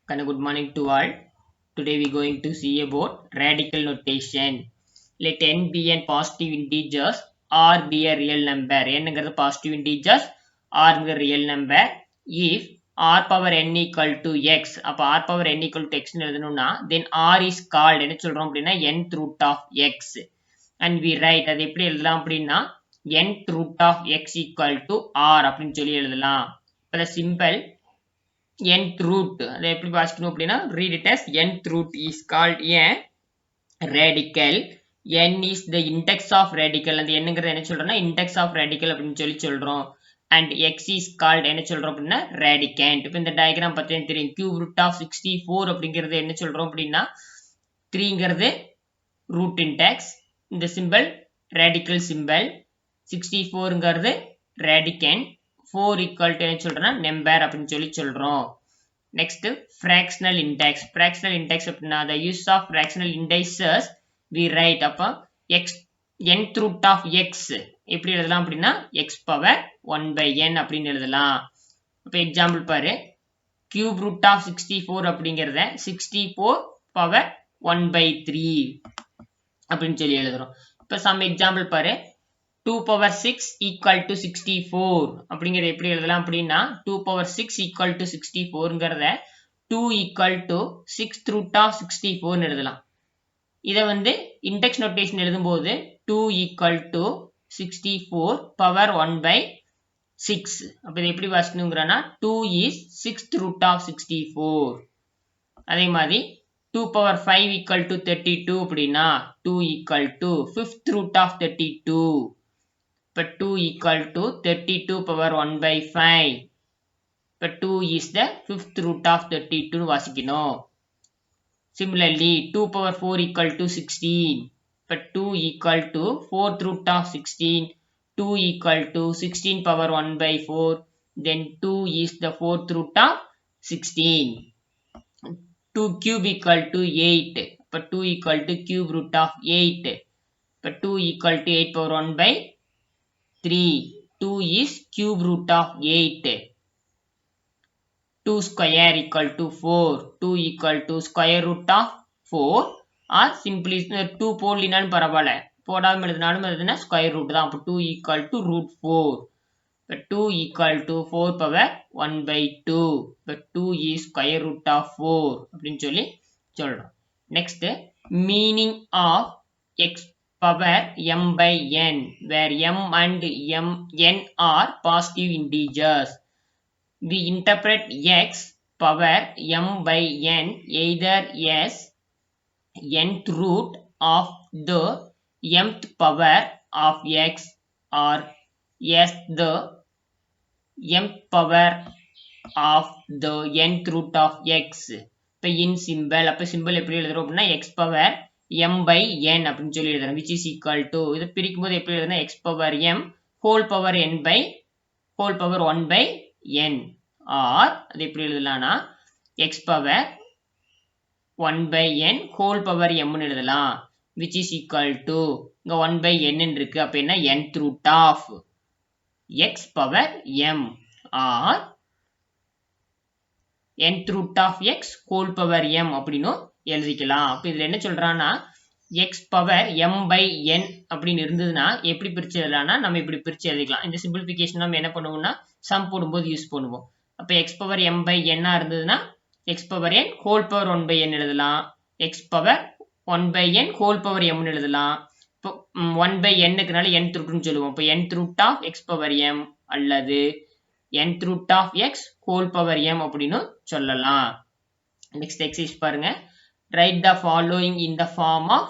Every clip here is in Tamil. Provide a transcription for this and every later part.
Good morning to all. Today we are going to see about radical notation. Let n be a positive integers or be a real number. n is positive integers or is a real number. If r power n equal to x, அப்ப r power n equal to x எழுதணும்னா then r is called என்ன சொல்றோம் அப்படின்னா nth root of x. And we write அது எப்படி எழுதலாம் அப்படின்னா nth root of x equal to r அப்படின்னு சொல்லி எழுதலாம். இப்ப the simple nth root அதை எப்படி வாசிக்கணும் அப்படின்னா read it as nth root is called a radical. n is the index of radical. அந்த என்னங்கிறது என்ன சொல்றோம்னா index of radical அப்படின்னு சொல்லி சொல்றோம். And x is called என்ன சொல்றோம் அப்படின்னா radicand. இப்போ இந்த டயக்ராம் பத்தி தெரியும். cube root of 64 அப்படிங்கிறது என்ன சொல்றோம் அப்படின்னா 3ங்கிறது root index, இந்த symbol radical symbol, 64ங்கிறது radicand, 4 equal to என்ன சொல்றோம்னா number அப்படின்னு சொல்லி சொல்றோம். Next, fractional index. Fractional index அப்படின்னா the use of fractional indices we write அப்போ x nth root of x எப்படி எழுதலாம் அப்படின்னா x power 1 by n அப்படின்னு எழுதலாம். இப்போ எக்ஸாம்பிள் பாரு, cube root of 64 அப்படிங்கிறத 64 power 1 by 3 அப்படின்னு சொல்லி எழுதுறோம். இப்போ some எக்ஸாம்பிள் பாரு, 2 power 6 equal to 64 அப்படிங்கிறது எப்படி எழுதலாம் அப்படின்னா 2 power 6 equal to 64ங்கிறத 2 equal to 6th root of 64 எழுதலாம். இதை இண்டெக்ஸ் நோட்டேஷன் எழுதும்போது 2 equal to 64 power 1 by 6. அப்ப இதை எப்படி வாசிக்கணுங்கிறனா 2 is 6th root of 64. அதே மாதிரி 2 power 5 equal to 32 அப்படின்னா 2 equal to 5th root of 32. இப்போ 2 equal to 32 power 1 by 5. இப்போ 2 is the 5th root of 32 வாசிக்கணும். Similarly, 2 power 4 equal to 16. இப்போ 2 equal to 4th root of 16. 2 equal to 16 power 1 by 4. Then 2 is the 4th root of 16. 2 cube equal to 8. இப்போ 2 equal to cube root of 8. இப்போ 2 equal to 8 power 1 by 3. 2 is cube root of 8. 2 square equal to 4. 2 equal to square root of 4 or simply 2 போடலினாலும் பரவாயில்ல, போடாமல் எழுதினாலும் எழுதுனா square root தான். அப்போ 2 equal to root 4. இப்போ 2 equal to 4 power 1 by 2. இப்போ 2 is square root of 4 அப்படின்னு சொல்லி சொல்றோம். Next, meaning of x power m by n, where m and n are positive integers. We interpret x power m by n either as nth root of the mth power of x or as the mth power of the nth root of x. இப்போ in symbol, அப்போ symbol எப்படி எழுதுறோம் அப்படின்னா x power m by n அப்படின்னு சொல்லி எழுதுறோம், which is equal to, இது பிரிக்கும் போது எப்படி எழுதுனா x power m whole power n by whole power 1 by n, or அது எப்படி எழுதலாம்னா x power 1 by n whole power m ன்னு எழுதலாம், which is equal to, இங்க 1 by n இருக்கு, அப்ப என்ன nth root of x power m or nth root of x whole power m அப்படின்னு எழுதிக்கலாம். அப்ப இதுல என்ன சொல்றான்னா x power m by n அப்படின்னு இருந்ததுன்னா எப்படி பிரிச்சு எழுதலாம்னா நம்ம இப்படி பிரிச்சு எழுதிக்கலாம். இந்த சிம்பிளிஃபிகேஷன் நம்ம என்ன பண்ணுவோம்னா சம் போடும்போது யூஸ் பண்ணுவோம். அப்ப x power m by n இருந்ததுன்னா x power n whole power 1 by n எழுதலாம், x power 1 by n whole power m எழுதலாம். இப்போ 1 by n-க்குனால nth root சொல்லுவோம். இப்போ nth root of x power m அல்லது nth root of x whole power m அப்படின்னு சொல்லலாம். Next exercise பாருங்க. Write the following in the form of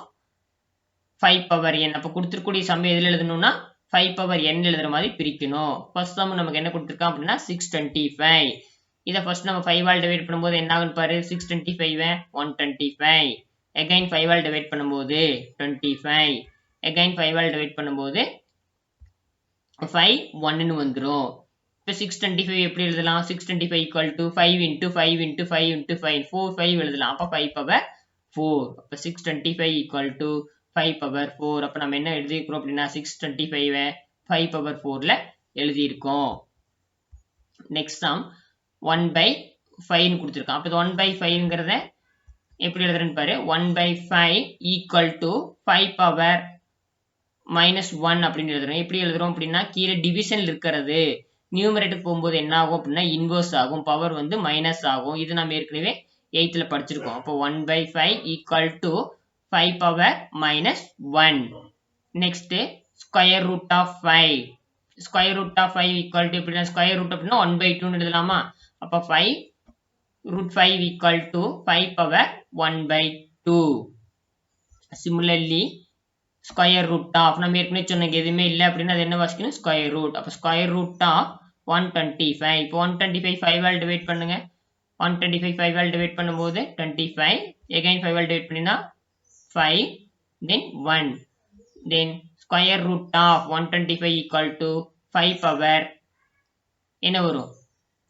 5 power n. அப்ப கொடுத்திருக்கக்கூடிய சம் எதுல எழுதணும்னா 5 power n எழுதுற மாதிரி பிரிக்கணும். ஃபர்ஸ்ட் சம் நமக்கு என்ன கொடுத்திருக்கான் அப்படின்னா 625. இத ஃபர்ஸ்ட் நம்ம 5 ஆல் டிவைட் பண்ணும்போது என்ன ஆகும்னு பாரு, 625 125. again 5 ஆல் டிவைட் பண்ணும்போது 25. again 5 ஆல் டிவைட் பண்ணும்போது 5 1 ன்னு வந்துரும். இப்போ 625 எப்படி எழுதலாம், 625 equal to 5 into 5 into 5 into 5, 4 5 எழுதலாம். அப்ப 5 power 4. அப்ப 625 equal to 5 power 4. அப்ப நம்ம என்ன எழுதியிருக்கிறோம் அப்படின்னா 625 5 power 4ல எழுதியிருக்கோம். Next sum 1 by 5 கொடுத்துருக்கான். அப்போ 1/5ங்கிறத எப்படி எழுதுறேன்னு பாரு. 1/5 ஈக்குவல் டு 5 பவர் -1 அப்படின்னு எழுதுறோம். எப்படி எழுதுறோம் அப்படின்னா கீழே டிவிஷன்ல இருக்கிறது நியூமரேட்டர் போகும்போது என்ன ஆகும் அப்படின்னா இன்வர்ஸ் ஆகும், பவர் வந்து மைனஸ் ஆகும். இது நம்ம ஏற்கனவே 8th படிச்சிருக்கோம். அப்போ 1/5 equal to 5 power -1. Next square root of 5. Square root of 5 equal to எப்படின்னா ஸ்கொயர் ரூட் அப்படின்னா 1/2 எழுதலாமா? அப்போ 5 √5 equal to 5 power 1/2. Similarly square root of நம்ம ஏற்கனவே சொன்னங்க எதுவுமே இல்லை அப்படின்னா அது என்ன வாசிக்கணும் ஸ்கொயர் ரூட். அப்போ ஸ்கொயர் ரூட் ஆஃப் 125. இப்போ 125 5 ஆல் டிவைட் பண்ணுங்க. 125 5 ஆல் டிவைட் பண்ணும்போது 25. எகைன் 5 ஆல் டிவைட் பண்ணினா 5 then 1. then square root of 125 equal to 5 power என்ன வரும்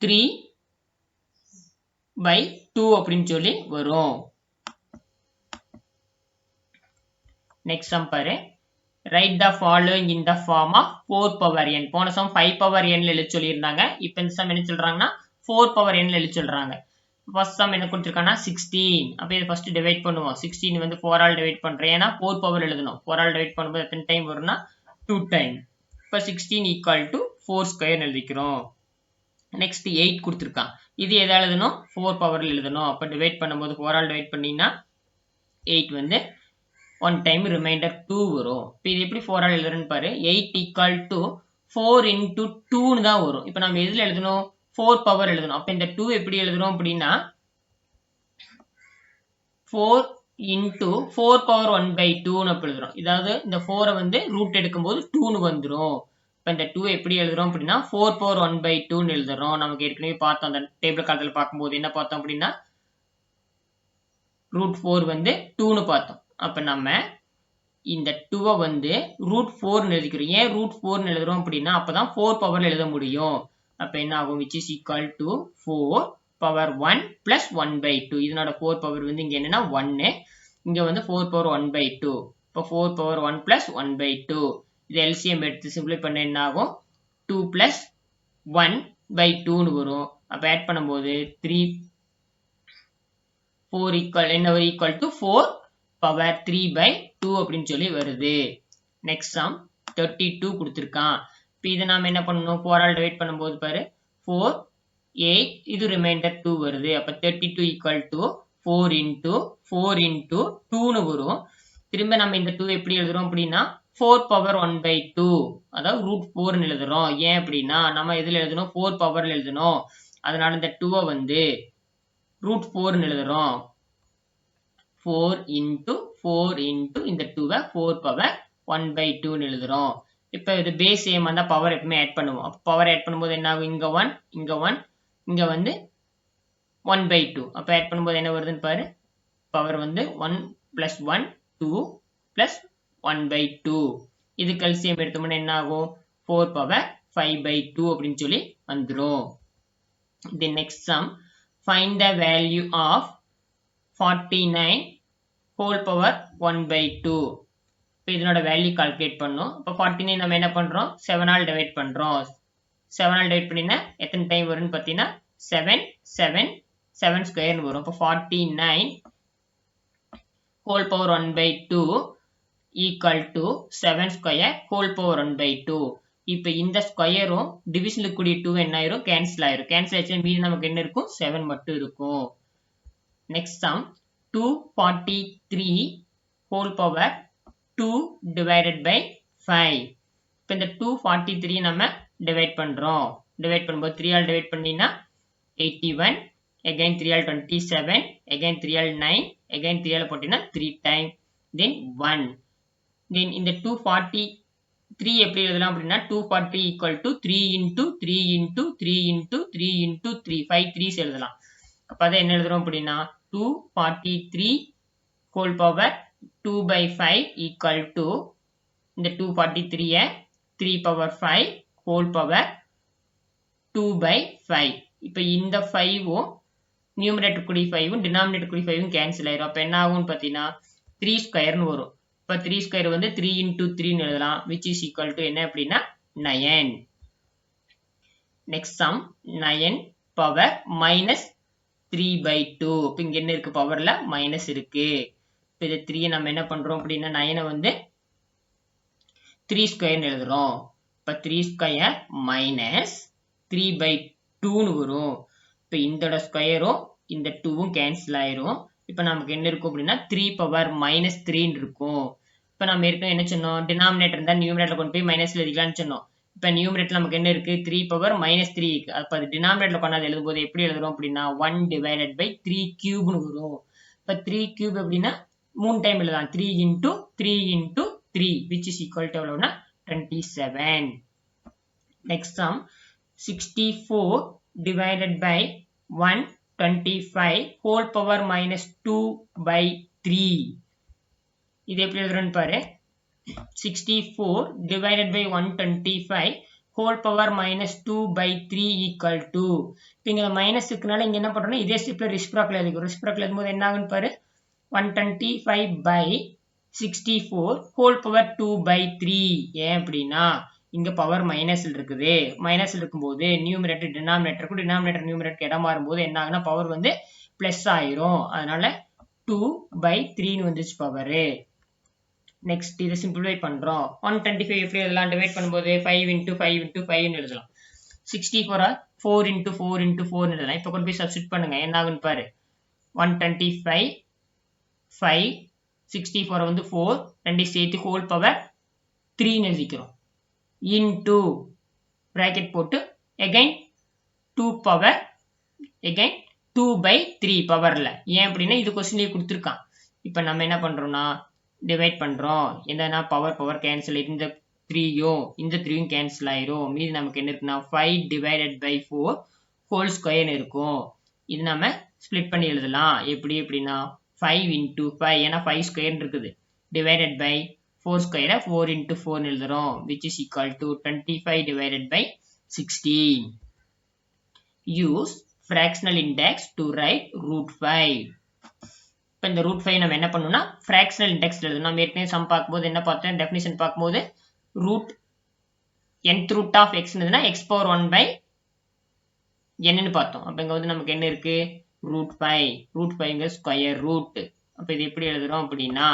3/2 அப்படின்னு சொல்லி வரும். நெக்ஸ்ட் சம் பாரு. Write the following in the form of 4 power n. போன சம் 5 பவர் n எழுத சொல்லியிருந்தாங்க. இப்போ இந்த சம் என்ன சொல்றாங்கன்னா 4 பவர் n எழுத சொல்றாங்க. ஃபர்ஸ்ட் சம் என்ன கொடுத்துருக்காங்கன்னா 16. அப்போ இதை ஃபர்ஸ்ட் டிவைட் பண்ணுவோம். 16 வந்து 4 ஆல் டிவைட் பண்றேன். ஏன்னா 4 பவர் எழுதணும். 4 ஆல் டிவைட் பண்ணும்போது எத்தனை டைம் வரும்னா 2 டைம். இப்போ 16 ஈக்குவல் டு 4 ஸ்கொயர் எழுதிக்கிறோம். நெக்ஸ்ட் 8 கொடுத்துருக்கான். இது எதை எழுதணும் 4 பவர்ல எழுதணும். அப்போ டிவைட் பண்ணும்போது 4 ஆல் டிவைட் பண்ணினா 8 வந்து 1 டைம் ரிமைண்டர் 2 வரும். இப்போ இது எப்படி 4 ஆல் எழுதுறேன்னு பாரு. 8 ஈக்குவல் டு 4 into 2ன்னு தான் வரும். இப்போ நம்ம எதில் எழுதணும் 4 பவர் எழுதணும். அப்போ இந்த 2 எப்படி எழுதுறோம் அப்படின்னா 4 into 4 பவர் 1/2ன்னு அப்படி எழுதுறோம். இதாவது இந்த 4 வந்து ரூட் எடுக்கும்போது 2ன்னு வந்துடும். இப்போ இந்த 2 எப்படி எழுதுறோம் அப்படின்னா 4 பவர் 1/2ன்னு எழுதுறோம். நமக்கு ஏற்கனவே பார்த்தோம் அந்த டேபிள் காலத்தில் பார்க்கும்போது என்ன பார்த்தோம் அப்படின்னா √4 வந்து 2ன்னு பார்த்தோம். அப்போ நம்ம இந்த 2 வந்து √4ன்னு எழுதிக்கிறோம். ஏன் √4ன்னு எழுதுறோம் அப்படின்னா அப்பதான் 4 பவர்ல எழுத முடியும். அப்போ என்ன ஆகும் which is equal to 4 power 1 plus 1/2. இதனோட 4 பவர் வந்து இங்க என்னன்னா 1. இங்க வந்து 4 பவர் 1/2. இப்போ 4 பவர் 1 plus 1/2. இது LCM எடுத்து சிம்பிளை பண்ண என்ன ஆகும் 2 plus 1/2ன்னு வரும். அப்போ ஆட் பண்ணும்போது 3 4 ஈக்குவல் என்ன வரும் ஈக்குவல் டு 4 பவர் 3/2 அப்படின்னு சொல்லி வருது. நெக்ஸ்ட் சம் 32 கொடுத்துருக்கான். இப்போ இதை நாம என்ன பண்ணணும் 4 ஆல் டிவைட் பண்ணும்போது பாரு 4 8 இது ரிமைண்டர் 2 வருது. அப்போ 32 ஈக்குவல் டு 4 into 4 into 2ன்னு வரும். திரும்ப நம்ம இந்த 2 எப்படி எழுதுறோம் அப்படின்னா 4 பவர் 1/2 அதாவது √4ன்னு எழுதுறோம். ஏன் அப்படின்னா நம்ம எதில் எழுதணும் 4 பவர்ல எழுதணும். அதனால இந்த 2 வந்து √4ன்னு எழுதுறோம். 4 into 4 into இந்த 2 4 பவர் 1/2ன்னு எழுதுறோம். இப்போ இது பேஸ் சேம் அந்த பவர் எப்பவுமே ஆட் பண்ணுவோம். அப்போ பவர் ஆட் பண்ணும்போது என்ன ஆகும் இங்க 1 இங்க 1 இங்க வந்து 1/2. அப்போ ஆட் பண்ணும்போது என்ன வருதுன்னு பாரு. பவர் வந்து 1 plus 1 2 plus 1/2. இது கல்சியம் எடுத்தோம்னா என்ன ஆகும் 4 பவர் 5/2 அப்படின்னு சொல்லி வந்துரும். The next sum find the value of 49 whole power 1/2. இப்போ இதனோட வேல்யூ கால்குலேட் பண்ணோம். இப்போ 49 நம்ம என்ன பண்றோம் 7 ஆல் டிவைட் பண்றோம். 7 ஆல் டிவைட் பண்ணினா எத்தனை டைம் வரும்னு பார்த்தீங்கன்னா 7 7 7 ஸ்கொயர்னு வரும். இப்போ 49 whole power 1/2 equal to 7 square whole power 1/2. இப்போ இந்த ஸ்கொயரும் டிவிஷன்ல கூடிய 2 என்ன ஆயிரும் கேன்சல் ஆயிரும். கேன்சல் ஆச்சு மீதி நமக்கு என்ன இருக்கும் 7 மட்டும் இருக்கும். Next sum 243 whole power 2 divided by 5. இப்போ இந்த 243 நம்ம டிவைட் பண்றோம். டிவைட் பண்ணும்போது 3 ஆல் டிவைட் பண்ணினா 81 again 3 ஆல் 27 again 3 ஆல் 9 again 3 ஆல் போட்டினா 3 டைம் then 1. then இந்த 243 எப்படி எழுதலாம் அப்படின்னா 240 equal to 3 into 3 into 3 into 3 into 3 5 3s எழுதலாம். அப்போ அதை என்ன எழுதுறோம் அப்படின்னா 243 whole power 2/5 equal to இந்த 243 3 power 5 whole power 2/5. இப்போ இந்த 5ம் நியூமரேட்டர் கூடிய 5ம் டினாமினேட்டர் கூடிய 5ம் கேன்சல் ஆயிரும். அப்போ என்ன ஆகும்னு பார்த்தீங்கன்னா 3 ஸ்கொயர்னு வரும். இப்போ 3 ஸ்கொயர் வந்து 3 into 3ன்னு எழுதலாம் which is equal to என்ன அப்படின்னா 9. Next sum 9 power minus 3/2. இப்போ இங்க என்ன இருக்கு பவர்ல மைனஸ் இருக்கு. இப்போ இது 3 நம்ம என்ன பண்றோம் அப்படின்னா 9 வந்து 3 ஸ்கொயர்னு எழுதுறோம். இப்போ 3 ஸ்கொயர் மைனஸ் 3/2ன்னு வரும். இப்போ இந்த ஸ்கொயரும் இந்த 2வும் கேன்சல் ஆயிரும். இப்போ நமக்கு என்ன இருக்கும் அப்படின்னா 3/-3 இருக்கும். இப்போ நம்ம ஏற்கனவே என்ன சொன்னோம், டினாமினேட்டர் இருந்தால் நியூமரேட்டர் கொண்டு போய் மைனஸ்ல எழுதிக்கலாம்னு சொன்னோம். இப்போ நியூமரேட்டர் நமக்கு என்ன இருக்கு 3/-3 இருக்கு. அப்போ அது டினாமினேட்டர் கொண்டாந்து எழுதும்போது எப்படி எழுதுறோம் அப்படின்னா 1/3³ வரும். இப்போ 3 கியூப் அப்படின்னா 3 டைம் எழுதலாம். 3 × 3 × 3 which is equal to எவ்வளவுனா 27. next sum 64 divided by 125 whole power minus 2/3. இது எப்படி எழுதுறோம்னு பாரு. 64 divided by 125 whole power minus 2/3 equal to. இப்போ இங்க மைனஸ் இருக்கனால இங்க என்ன பண்றோம்னா இதே ஸ்டெப்ல ரெசிப்ரோக்கல் எழுதிக்கிறோம். ரெசிப்ரோக்கல் எழுதும்போது என்ன ஆகும்னு பாரு. 125/64 whole power 2/3. ஏன் அப்படின்னா இங்க பவர் மைனஸ்ல இருக்குது. மைனஸ்ல இருக்கும்போது நியூமரேட்டர் டினாமினேட்டருக்கு டினாமினேட்டர் நியூமரேட்டருக்கு இடம் மாறும்போது என்ன ஆகுனா பவர் வந்து பிளஸ் ஆயிரும். அதனால 2/3ன்னு வந்துச்சு பவர். நெக்ஸ்ட் இதை சிம்பிளிஃபை பண்றோம். 125 எப்படி எழுதலாம், டிவைட் பண்ணும்போது 5 × 5 × 5ன்னு எழுதலாம். 64 4 × 4 × 4ன்னு எழுதலாம். இப்போ கொண்டு போய் சப்ஸ்டிட் பண்ணுங்க என்ன ஆகுன்னு பாரு. 125 5 64 வந்து 4 ரெண்டு சேர்த்து ஹோல் பவர் 3ன்னு எழுதிக்கிறோம். இன்டு பிராக்கெட் போட்டு again 2 பவர் again 2/3 பவர்ல. ஏன் அப்படின்னா இது கொஸ்டின்லயே கொடுத்துருக்கான். இப்போ நம்ம என்ன பண்றோம்னா டிவைட் பண்றோம். என்னன்னா பவர் பவர் கேன்சல், இந்த 3யும் இந்த 3யும் கேன்சல் ஆயிரும். மீதி நமக்கு என்ன இருக்குன்னா 5/4 ஹோல் ஸ்கொயர் இருக்கும். இது நம்ம ஸ்ப்ளிட் பண்ணி எழுதலாம். எப்படி எப்படின்னா 5 × 5 ஏன்னா 5 ஸ்கொயர் இருக்குது டிவைடட் பை 4 ஸ்கொயரை 4 × 4 எழுதுறோம் which is equal to 25/16. use fractional index to write √5. இப்போ இந்த √5 நம்ம என்ன பண்ணணும்னா fractional index எழுதணும். நம்ம ஏற்கனவே சம் பார்க்கும்போது என்ன பார்த்தோம், டெஃபினிஷன் பார்க்கும்போது nth root of x னுதுன்னா x⁴1/n பார்த்தோம். அப்போ இங்க வந்து நமக்கு என்ன இருக்கு √5. √5 ஸ்கொயர் ரூட். அப்போ இது எப்படி எழுதுறோம் அப்படின்னா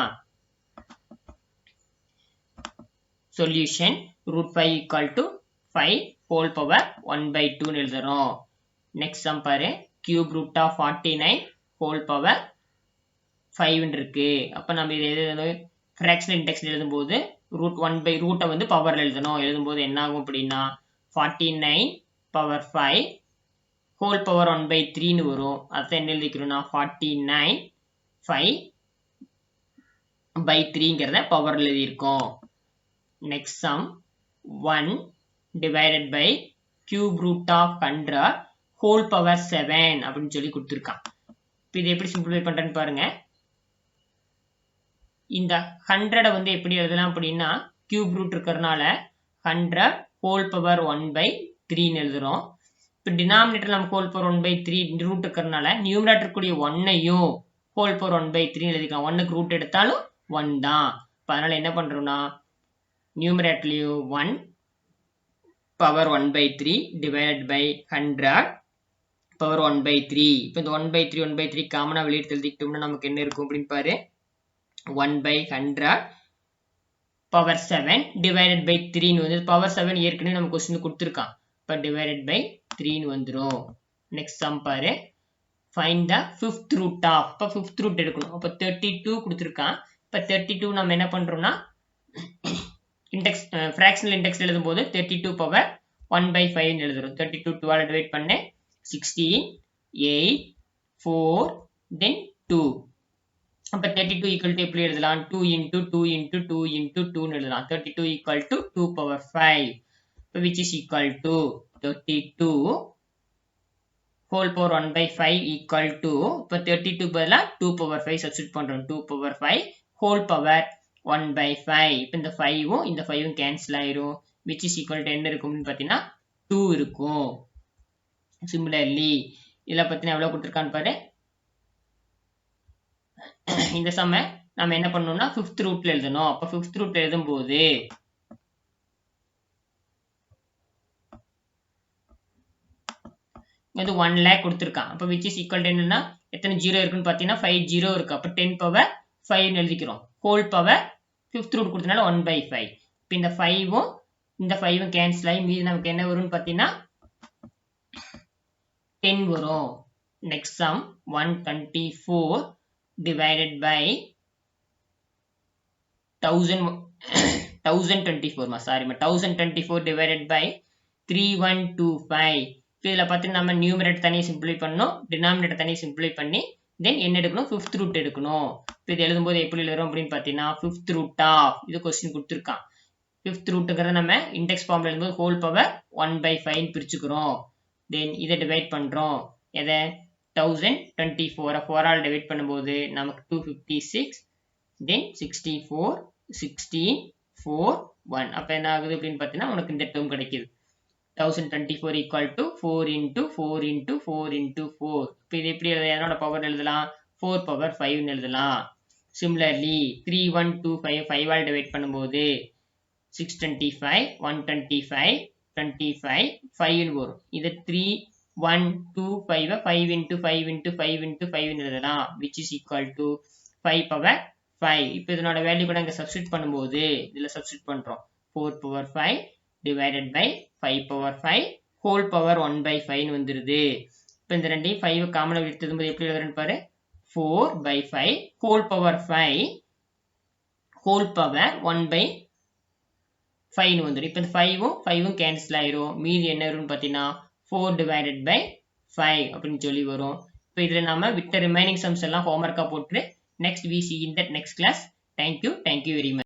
solution √5 equal to 5 whole power 1/2ன்னு எழுதுறோம். நெக்ஸ்ட் சம் பாரு. cube root of 49 whole power 5ன்னு இருக்கு. அப்போ நம்ம இது எழுதணும் ஃப்ராக்ஷனல் இண்டெக்ஸ் எழுதும்போது ரூட்டை வந்து பவர்ல எழுதணும். எழுதும்போது என்ன ஆகும் அப்படின்னா 49/5 ஹோல் பவர் 1/3ன்னு வரும். அதை என்ன எழுதிக்கிறோம்னா 49 5/3ங்கிறத பவர்ல எழுதியிருக்கோம். Next sum 1 divided by cube root of 100 whole power 7 அப்படின்னு சொல்லி கொடுத்துருக்கான். இப்போ இது எப்படி சிம்பிளிஃபை பண்றேன்னு பாருங்க. இந்த 100 வந்து எப்படி எழுதலாம் அப்படின்னா கியூப் ரூட் இருக்கிறதுனால 100 whole power 1/3ன்னு எழுதுறோம். இப்போ டினாமினேட்டர் நம்ம ஹோல் பவர் 1/3 ரூட் இருக்கிறதுனால நியூமரேட்டர் கூடிய 1ஐயும் ஹோல் பவர் 1/3 எழுதிக்கலாம். 1க்கு ரூட் எடுத்தாலும் 1 தான். இப்போ அதனால என்ன பண்றோம்னா நியூமரேட்டர்லயும் 1 பவர் 1/3 டிவைடட் பை 100 பவர் 1/3. இப்போ இந்த 1/3 காமனா வெளியே எழுதிக்கிட்டோம்னா நமக்கு என்ன இருக்கும் அப்படின்னு பாரு. 1/100 பவர் 7 டிவைடட் பை 3ன்னு வந்து பவர் 7 ஏற்கனவே நம்ம கொஸ்டின் கொடுத்துருக்கான். இப்போ டிவைடட் பை 3ன்னு வந்துடும். நெக்ஸ்ட் சம் பாரு. Find the 5th root of. இப்போ 5th ரூட் எடுக்கணும். அப்போ 32 கொடுத்துருக்கான். இப்போ 32 நம்ம என்ன பண்றோம்னா இண்டெக்ஸ் ஃப்ராக்ஷனல் இண்டெக்ஸ் எழுதும்போது 32 பவர் 1/5 எழுதுறோம். 32 12 டிவைட் பண்ணு 16 8 4 then 2. அப்ப 32 equal to எப்படி எழுதலாம் 2 × 2 × 2 × 2ன்னு எழுதலாம். 32 equal to 2/5 which is equal to 32 whole power 1/5 equal to இப்போ 32 பதிலா 2/5 சப்ஸ்டிட் பண்றோம். 2/5 whole power 1/5. இப்போ இந்த 5ம் இந்த 5ம் கேன்சல் ஆயிரும் which is equal to என்ன இருக்கும்னு பார்த்தீங்கன்னா 2 இருக்கும். சிமிலர்லி இதில் பார்த்தீங்கன்னா எவ்வளோ கொடுத்துருக்கான்னு பாரு. இந்த சம்மை நம்ம என்ன பண்ணணும்னா 5th ரூட்ல எழுதணும். அப்போ 5th ரூட்ல எழுதும்போது வந்து 1 lakh கொடுத்துருக்கான். அப்போ which is equal to என்னன்னா எத்தனை ஜீரோ இருக்குன்னு பார்த்தீங்கன்னா 5 ஜீரோ இருக்கு. அப்போ 10 power 5 எழுதிக்கிறோம். ஹோல் பவர் ஃபிஃப்த் ரூட் கொடுத்தனால 1/5. இப்போ இந்த 5ம் இந்த 5ம் கேன்சல் ஆகி மீதி நமக்கு என்ன வரும்னு பார்த்தீங்கன்னா 10 வரும். Next some 124 divided by 1024 divided by 3125. இதில் பார்த்து நம்ம நியூமரேட்டர் தனியாக சிம்பிளை பண்ணணும், டினாமினேட்டர் தனியாக சிம்பிளை பண்ணி தென் என்ன எடுக்கணும், ஃபிஃப்த் ரூட் எடுக்கணும். இப்போ இது எழுதும்போது எப்படி எழுதுறோம் அப்படின்னு பார்த்தீங்கன்னா ஃபிஃப்த் ரூட் ஆஃப் இது கொஸ்டின் கொடுத்துருக்கான். ஃபிஃப்த் ரூட்டுங்கிறத நம்ம இண்டெக்ஸ் ஃபார்ம்ல எழுதும்போது ஹோல் பவர் 1/5 பிரிச்சுக்கிறோம். தென் இதை டிவைட் பண்ணுறோம். எதை 1024 4 ஆல் டிவைட் பண்ணும்போது நமக்கு 256 தென் 64 16 4 1. அப்போ என்ன ஆகுது அப்படின்னு பார்த்தீங்கன்னா உனக்கு இந்த டேர்ம் கிடைக்குது. 1024 equal to 4 into 4 into 4 into 4. இப்போ இது எப்படி என்னோட பவர் எழுதலாம், 4 power 5 எழுதலாம். சிமிலர்லி 3125 5 ஆல் டிவைட் பண்ணும்போது 625 125 25 5 வரும். இது 3125 5 into 5 into 5 into 5 எழுதலாம், which is equal to 5 power 5. இப்போ இதனோட வேல்யூ கூட இங்கே சப்ஸ்டிட் பண்ணும்போது இதில் சப்ஸ்டிட் பண்ணுறோம். 4 power 5 divided by 5 power 5 whole power 1/5 வந்துருது. இப்போ இந்த ரெண்டையும் 5 காமனாக எடுத்தது எப்படி எழுதுறேன்னு பாரு. 4/5 whole power 5 whole power 1/5 வந்துடும். இப்போ இந்த 5ம் கேன்சல் ஆயிரும். மீதி என்ன வரும்னு பார்த்தீங்கன்னா 4 divided by 5 அப்படின்னு சொல்லி வரும். இப்போ இதில் நம்ம விட்ட ரிமைனிங் சம்ஸ் எல்லாம் ஹோம்ஒர்க்காக போட்டு next we see in that next class. Thank you very much.